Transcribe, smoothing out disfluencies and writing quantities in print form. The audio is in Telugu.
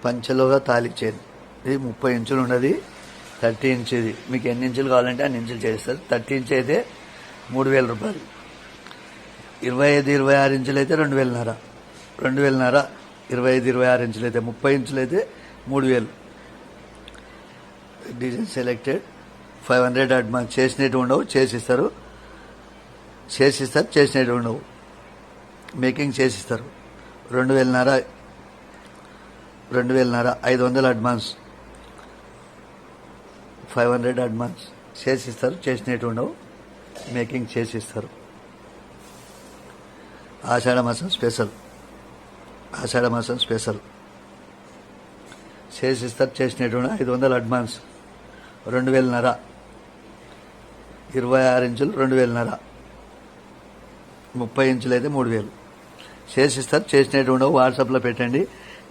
పంచలోగా తాళి చైన్. ఇది 30 ఇంచులు ఉన్నది, 30 ఇంచ్. ఇది మీకు ఎన్ని ఇంచులు కావాలంటే అన్ని ఇంచులు చేస్తారు. 30 ఇంచ్ అయితే 3000 రూపాయలు. 25, 26 ఇంచులు అయితే 2000 25, 26 ఇంచులు అయితే 30 ఇంచులు అయితే 3000. Design selected. 500 అడ్వాన్స్. చేసినట్టు ఉండవు, చేసిస్తారు. చేసినట్టు ఉండవు, మేకింగ్ చేసిస్తారు. 2000, 500 అడ్వాన్స్, 500 అడ్వాన్స్. చేసిస్తారు, చేసినట్టు ఉండవు, మేకింగ్ చేసిస్తారు. ఆషాఢ మాసం స్పెషల్. చేసిస్తారు, చేసినట్టు ఉండవు. 500 అడ్వాన్స్, 2000, 26 ఇంచులు 2000, 30 ఇంచులు అయితే 3000. చేసిస్తారు, చేసినట్టు ఉండవు. వాట్సాప్లో పెట్టండి.